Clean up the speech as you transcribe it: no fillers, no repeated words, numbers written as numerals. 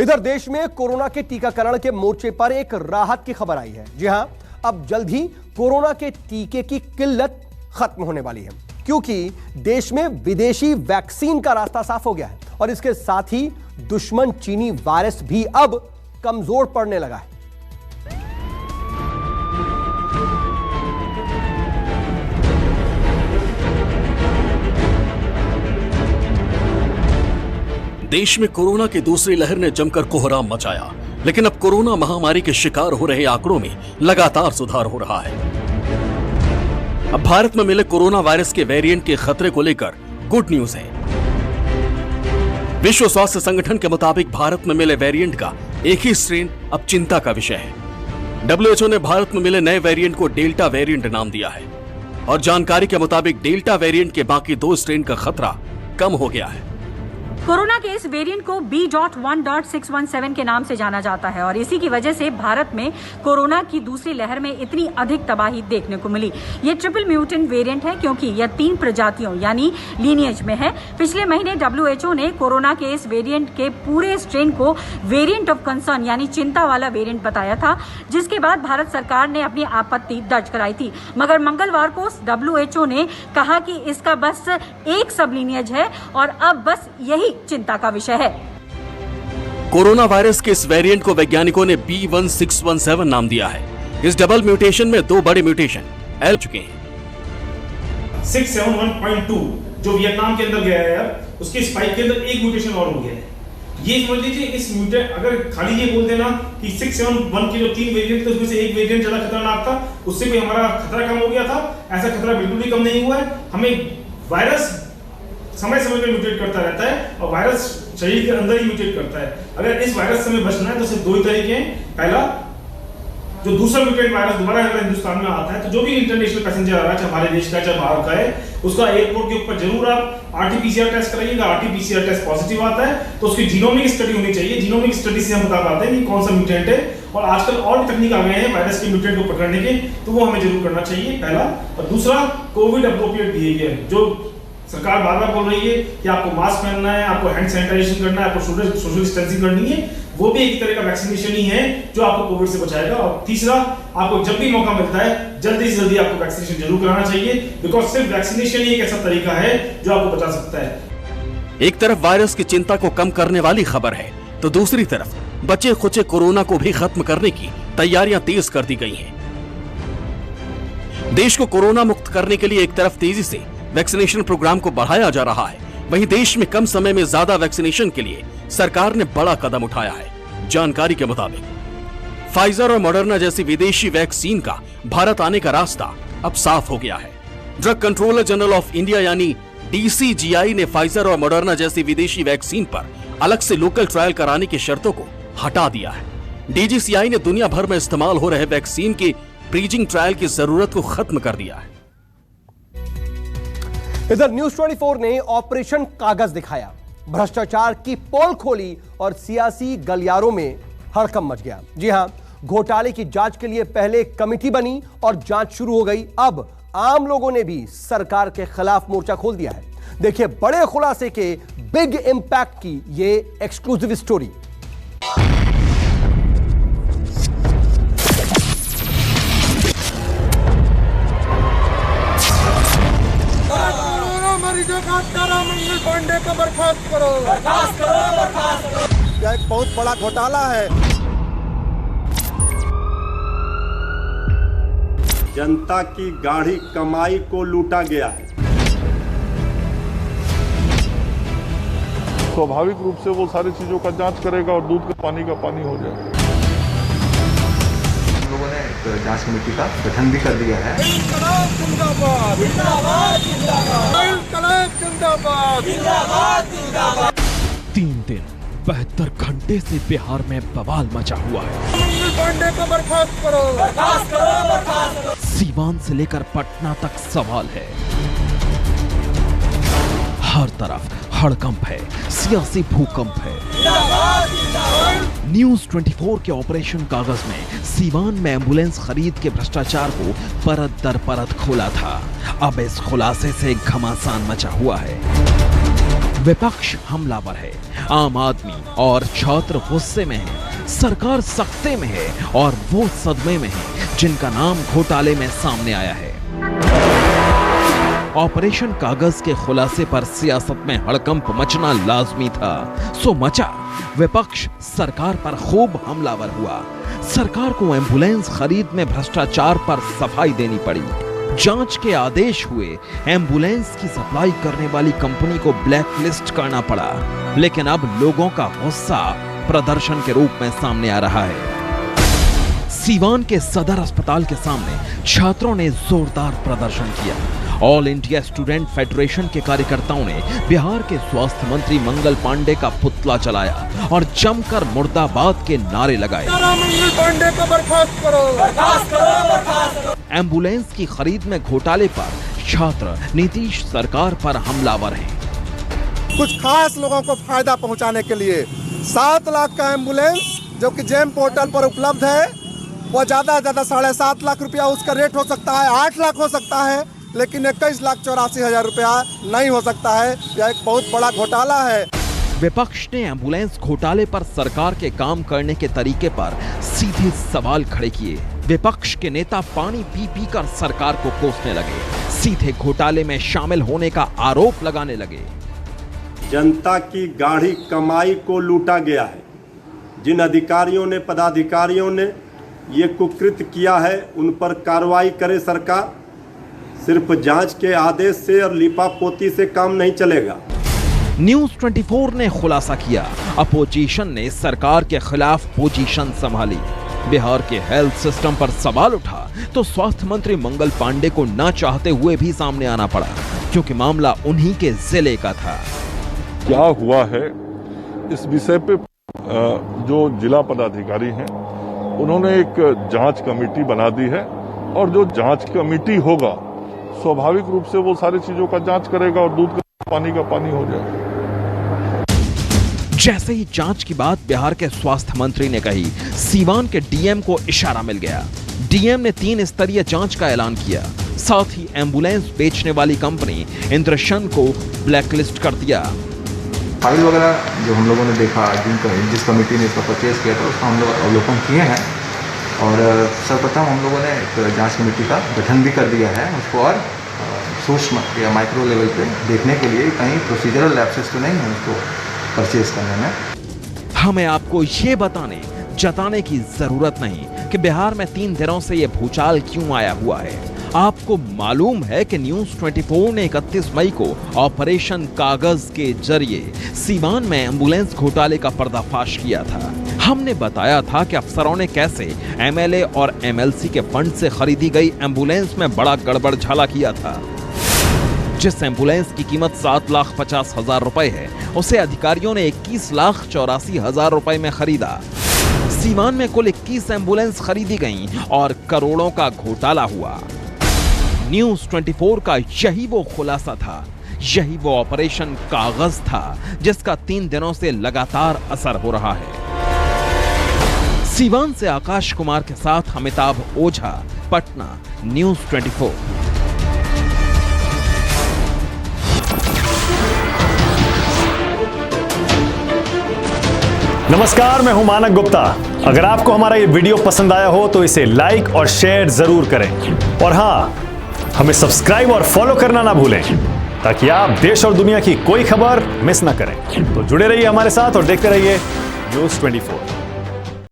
इधर देश में कोरोना के टीकाकरण के मोर्चे पर एक राहत की खबर आई है। जी हां, अब जल्द ही कोरोना के टीके की किल्लत खत्म होने वाली है, क्योंकि देश में विदेशी वैक्सीन का रास्ता साफ हो गया है और इसके साथ ही दुश्मन चीनी वायरस भी अब कमजोर पड़ने लगा है। देश में कोरोना की दूसरी लहर ने जमकर कोहराम मचाया, लेकिन अब कोरोना महामारी के शिकार हो रहे आंकड़ों में लगातार सुधार हो रहा है। अब भारत में मिले कोरोना वायरस के वेरिएंट के खतरे को लेकर गुड न्यूज है। विश्व स्वास्थ्य संगठन के मुताबिक भारत में मिले वेरिएंट का एक ही स्ट्रेन अब चिंता का विषय है। WHO ने भारत में मिले नए वेरिएंट को डेल्टा वेरिएंट नाम दिया है और जानकारी के मुताबिक डेल्टा वेरिएंट के बाकी 2 स्ट्रेन का खतरा कम हो गया है। कोरोना के इस वेरिएंट को B.1.617 के नाम से जाना जाता है और इसी की वजह से भारत में कोरोना की दूसरी लहर में इतनी अधिक तबाही देखने को मिली। ये ट्रिपल म्यूटेंट वेरिएंट है क्योंकि यह 3 प्रजातियों यानी लीनिएज में है। पिछले महीने WHO ने कोरोना के इस वेरिएंट के पूरे स्ट्रेन को वेरिएंट ऑफ कंसर्न यानी चिंता वाला वेरिएंट बताया था, जिसके बाद भारत सरकार ने अपनी आपत्ति दर्ज कराई थी। मगर मंगलवार को WHO ने कहा कि इसका बस एक सब लीनिएज है और अब बस यही चिंता का विषय है। कोरोना वायरस के इस वेरिएंट को वैज्ञानिकों ने B.1.617 नाम दिया है। इस डबल म्यूटेशन में 2 बड़े म्यूटेशन एल चुके हैं। 671.2 जो वियतनाम के अंदर गया है यार, उसके स्पाइक के अंदर एक म्यूटेशन और हो गया है। ये समझ लीजिए इस म्यूटेंट अगर खाली ये बोल देना कि 671 के जो 3 वेरिएंट थे उसमें से एक वेरिएंट ज्यादा खतरनाक था, उससे भी हमारा खतरा कम हो गया था। ऐसा खतरा बिल्कुल भी कम नहीं हुआ है। हमें वायरस समय समय पे म्यूटेट करता रहता है और वायरस शरीर के अंदर ही म्यूटेट करता है। अगर इस वायरस से हमें बचना है तो सिर्फ 2 ही तरीके हैं। पहला, जो दूसरा म्यूटेट वायरस दोबारा अगर हिंदुस्तान में आता है तो जो भी इंटरनेशनल पैसेंजर आ रहा है, चाहे हमारे देश का चाहे बाहर का है, उसका एयरपोर्ट के ऊपर जरूर आप RT-PCR test कराइएगा। RT-PCR test positive आता है तो उसकी जीनोमिक स्टडी होनी चाहिए। जीनोमिक स्टडी से हम बता पाते हैं कि कौन सा म्यूटेंट है, और आजकल और भी तकनीक आ गए हैं वायरस के म्यूटेंट को पकड़ने के, तो वो हमें जरूर करना चाहिए, पहला। और दूसरा, कोविड अप्रोप्रिएट बिहेवियर, जो सरकार बार बार बोल रही है कि आपको मास्क पहनना है, आपको हैंड सैनिटाइजेशन करना है, आपको सोशल डिस्टेंसिंग करनी है, वो भी एक तरह का वैक्सीनेशन ही है जो आपको कोविड से बचाएगा। और तीसरा, आपको जब भी मौका मिलता है जल्दी से जल्दी आपको वैक्सीनेशन जरूर कराना चाहिए, बिकॉज सिर्फ वैक्सीनेशन ही एक ऐसा तरीका है जो आपको बचा सकता है। एक तरफ वायरस की चिंता को कम करने वाली खबर है, तो दूसरी तरफ बचे खुचे कोरोना को भी खत्म करने की तैयारियां तेज कर दी गई हैं। देश को कोरोना मुक्त करने के लिए एक तरफ तेजी से वैक्सीनेशन प्रोग्राम को बढ़ाया जा रहा है, वहीं देश में कम समय में ज्यादा वैक्सीनेशन के लिए सरकार ने बड़ा कदम उठाया है। जानकारी के मुताबिक फाइजर और मॉडर्ना जैसी विदेशी वैक्सीन का भारत आने का रास्ता अब साफ हो गया है। Drug controller general of India यानी DCGI ने फाइजर और मॉडर्ना जैसी विदेशी वैक्सीन पर अलग से लोकल ट्रायल कराने की शर्तों को हटा दिया है। DCGI ने दुनिया भर में इस्तेमाल हो रहे वैक्सीन की ब्रीजिंग ट्रायल की जरूरत को खत्म कर दिया है। इधर न्यूज 24 ने ऑपरेशन कागज दिखाया, भ्रष्टाचार की पोल खोली और सियासी गलियारों में हड़कंप मच गया। जी हां, घोटाले की जांच के लिए पहले कमेटी बनी और जांच शुरू हो गई। अब आम लोगों ने भी सरकार के खिलाफ मोर्चा खोल दिया है। देखिए बड़े खुलासे के बिग इंपैक्ट की ये एक्सक्लूसिव स्टोरी। मंगल पांडे को बर्खास्त करो, बर्खास्त करो, बर्खास्त करो। यह एक बहुत बड़ा घोटाला है। जनता की गाढ़ी कमाई को लूटा गया है। स्वाभाविक रूप से वो सारी चीजों का जांच करेगा और दूध का पानी हो जाएगा। लोगों ने एक जांच कमेटी का गठन भी कर दिया है। इंकलाब जिंदाबाद, जिंदाबाद, जिंदाबाद, इंकलाब जिंदाबाद, जिंदाबाद, जिंदाबाद। 3 दिन 72 घंटे से बिहार में बवाल मचा हुआ है। मंगल पांडे को बर्खास्त करो, बर्खास्त करो, बर्खास्त करो। सीवान से लेकर पटना तक सवाल है। हर तरफ हड़कंप है, सियासी भूकंप है। न्यूज 24 के ऑपरेशन कागज में सीवान में एम्बुलेंस खरीद के भ्रष्टाचार को परत दर परत खोला था। अब इस खुलासे से घमासान मचा हुआ है। विपक्ष हमलावर है, आम आदमी और छात्र गुस्से में है, सरकार सख्ते में है और वो सदमे में है जिनका नाम घोटाले में सामने आया है। ऑपरेशन कागज के खुलासे पर सियासत में हड़कंप मचना लाजमी था, सो मचा। विपक्ष सरकार पर खूब हमलावर हुआ। सरकार को एम्बुलेंस खरीद में भ्रष्टाचार पर सफाई देनी पड़ी। जांच के आदेश हुए, एम्बुलेंस की सप्लाई करने वाली कंपनी को ब्लैकलिस्ट करना पड़ा। लेकिन अब लोगों का गुस्सा प्रदर्शन के रूप में सामने आ रहा है। सीवान के सदर अस्पताल के सामने छात्रों ने जोरदार प्रदर्शन किया। ऑल इंडिया स्टूडेंट फेडरेशन के कार्यकर्ताओं ने बिहार के स्वास्थ्य मंत्री मंगल पांडे का पुतला जलाया और जमकर मुर्दाबाद के नारे लगाए। मंगल पांडे को बर्खास्त करो, बर्खास्त करो, बर्खास्त करो। एम्बुलेंस की खरीद में घोटाले पर छात्र नीतीश सरकार पर हमलावर हैं। कुछ खास लोगों को फायदा पहुंचाने के लिए 7 लाख का एम्बुलेंस जो कि जेम पोर्टल पर उपलब्ध है, वो ज्यादा 7.5 लाख रुपया उसका रेट हो सकता है, 8 लाख हो सकता है, लेकिन 21,84,000 रुपया नहीं हो सकता है। यह एक बहुत बड़ा घोटाला है। विपक्ष ने एम्बुलेंस घोटाले पर सरकार के काम करने के तरीके पर सीधे सवाल खड़े किए। विपक्ष के नेता पानी पी पी कर सरकार को कोसने लगे, सीधे घोटाले में शामिल होने का आरोप लगाने लगे। जनता की गाढ़ी कमाई को लूटा गया है। जिन अधिकारियों ने, पदाधिकारियों ने ये कुकृत्य किया है, उन पर कार्रवाई करे सरकार। सिर्फ जांच के आदेश से और लिपापोती से काम नहीं चलेगा। न्यूज 24 ने खुलासा किया, अपोजिशन ने सरकार के खिलाफ पोजीशन संभाली। बिहार के हेल्थ सिस्टम पर सवाल उठा तो स्वास्थ्य मंत्री मंगल पांडे को ना चाहते हुए भी सामने आना पड़ा, क्योंकि मामला उन्हीं के जिले का था। क्या हुआ है इस विषय पे जो जिला पदाधिकारी हैं उन्होंने एक जांच कमेटी बना दी है, और जो जांच कमेटी होगा स्वाभाविक रूप से वो सारी चीजों का जांच करेगा और दूध का पानी हो जाएगा। जैसे ही जांच की बात बिहार के स्वास्थ्य मंत्री ने कही, सीवान के डीएम को इशारा मिल गया। डीएम ने 3 स्तरीय जांच का ऐलान किया। साथ ही एम्बुलेंस बेचने वाली कंपनी इंद्रशन को ब्लैकलिस्ट कर दिया। फाइल वगैरह जो हम लोगों ने देखा, जिस कमेटी ने इसका परचेज किया था उसका हम लोग अवलोकन किए हैं, और सर्वप्रथम हम लोगों ने एक जांच कमेटी का गठन भी कर दिया है उसको, और सूक्ष्म या माइक्रो लेवल पे देखने के लिए कहीं प्रोसीजरल लैप्सेस तो नहीं है उसको परचेज करने में। हमें आपको ये जताने की जरूरत नहीं कि बिहार में 3 दिनों से ये भूचाल क्यों आया हुआ है। आपको मालूम है कि न्यूज 24 ने 31 मई को ऑपरेशन कागज के जरिए सीवान में एम्बुलेंस घोटाले का पर्दाफाश किया था। हमने बताया था कि अफसरों ने कैसे एमएलए और एमएलसी के फंड से खरीदी गई एम्बुलेंस में बड़ा गड़बड़ झाला किया था। जिस एम्बुलेंस की कीमत 7,50,000 रुपए है, उसे अधिकारियों ने 21,84,000 रुपए में खरीदा। सीवान में कुल 21 एम्बुलेंस खरीदी गईं और करोड़ों का घोटाला हुआ। न्यूज 24 का यही वो खुलासा था, यही वो ऑपरेशन कागज था जिसका 3 दिनों से लगातार असर हो रहा है। सीवान से आकाश कुमार के साथ अमिताभ ओझा, पटना, न्यूज 24। नमस्कार, मैं हूं मानक गुप्ता। अगर आपको हमारा ये वीडियो पसंद आया हो तो इसे लाइक और शेयर जरूर करें, और हां, हमें सब्सक्राइब और फॉलो करना ना भूलें ताकि आप देश और दुनिया की कोई खबर मिस ना करें। तो जुड़े रहिए हमारे साथ और देखते रहिए न्यूज 24।